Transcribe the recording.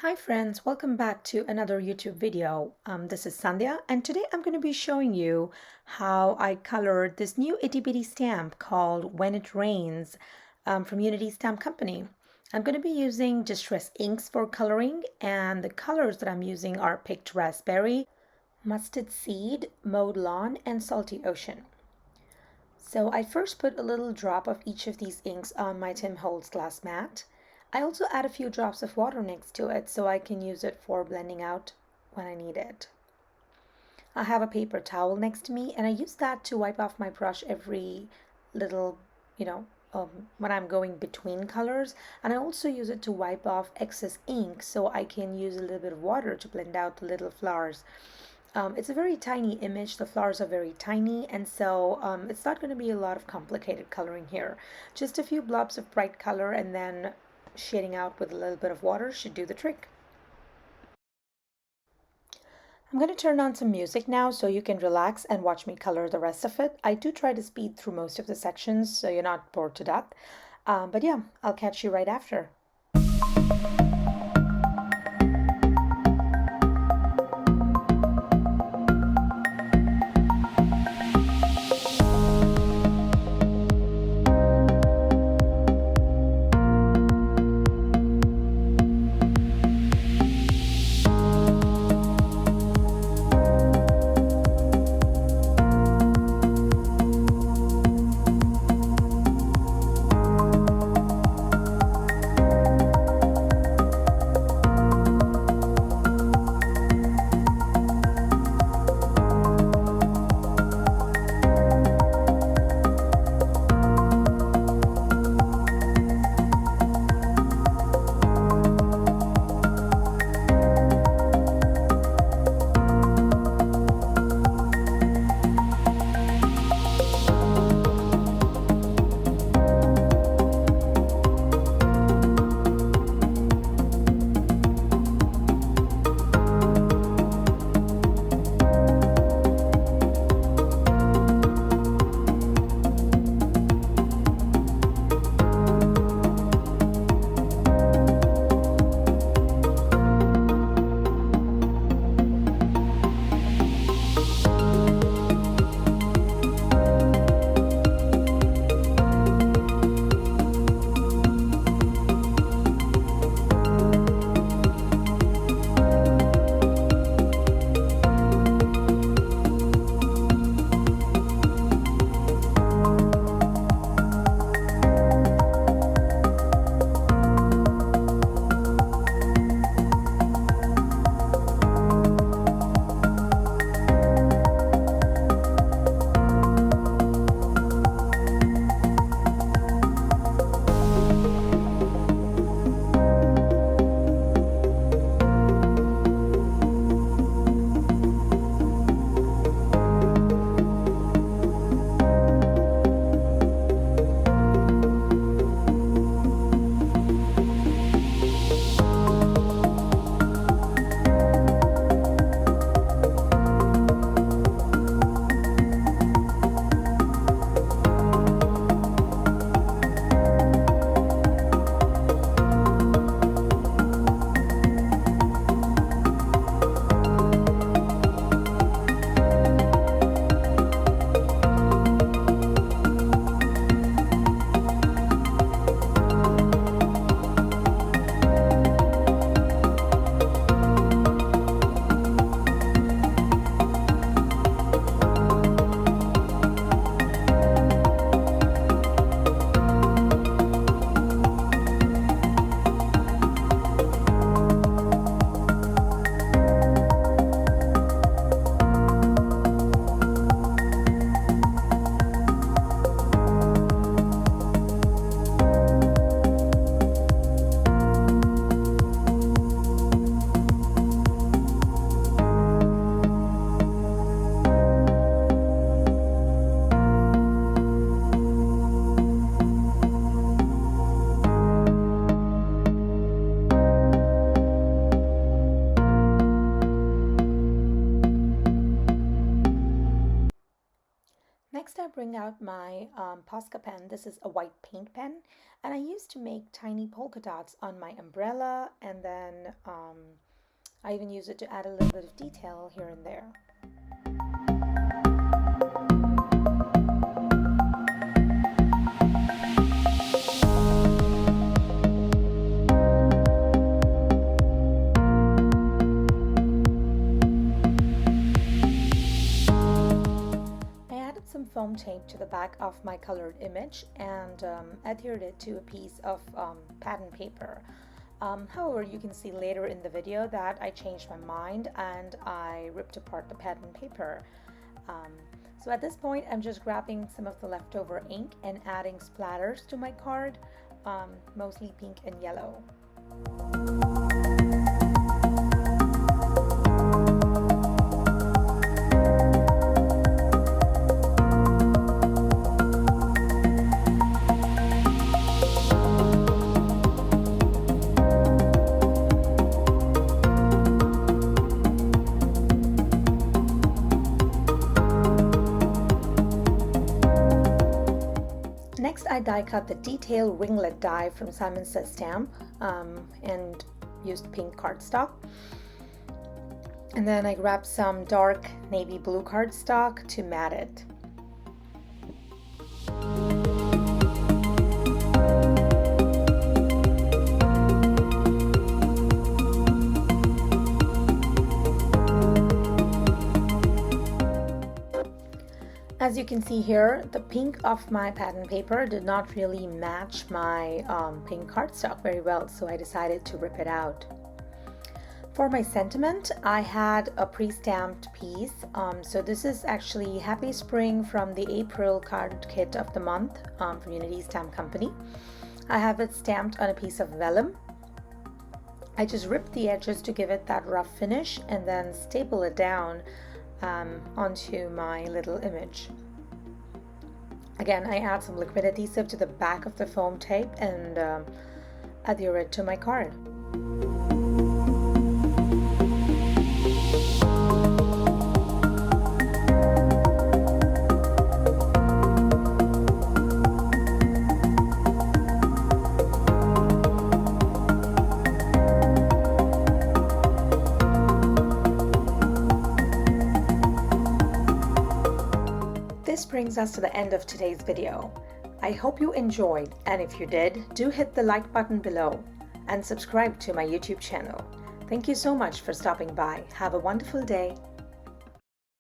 Hi friends, welcome back to another YouTube video. This is Sandhya and today I'm going to be showing you how I colored this new itty bitty stamp called When It Rains from Unity Stamp Company. I'm going to be using distress inks for coloring, and the colors that I'm using are picked raspberry, mustard seed, mowed lawn, and salty ocean. So I first put a little drop of each of these inks on my Tim Holtz glass mat. I also add a few drops of water next to it so I can use it for blending out when I need it. I have a paper towel next to me and I use that to wipe off my brush every little, when I'm going between colors. And I also use it to wipe off excess ink so I can use a little bit of water to blend out the little flowers. It's a very tiny image. The flowers are very tiny, and so it's not going to be a lot of complicated coloring here. Just a few blobs of bright color and then shading out with a little bit of water should do the trick. I'm going to turn on some music now so you can relax and watch me color the rest of it. I do try to speed through most of the sections so you're not bored to death. But yeah, I'll catch you right after. bring out my Posca pen. This is a white paint pen, and I used to make tiny polka dots on my umbrella, and then I even use it to add a little bit of detail here and there. Some foam tape to the back of my colored image and adhered it to a piece of pattern paper. However, you can see later in the video that I changed my mind and I ripped apart the pattern paper. So at this point, I'm just grabbing some of the leftover ink and adding splatters to my card, mostly pink and yellow. Next, I die cut the detail ringlet die from Simon Says Stamp and used pink cardstock. And then I grabbed some dark navy blue cardstock to mat it. As you can see here, the pink of my pattern paper did not really match my pink cardstock very well, so I decided to rip it out. For my sentiment, I had a pre-stamped piece. So this is actually Happy Spring from the April card kit of the month from Unity Stamp Company. I have it stamped on a piece of vellum. I just ripped the edges to give it that rough finish and then staple it down onto my little image. Again, I add some liquid adhesive to the back of the foam tape and adhere it to my card. This brings us to the end of today's video. I hope you enjoyed, and if you did, do hit the like button below and subscribe to my YouTube channel. Thank you so much for stopping by. Have a wonderful day.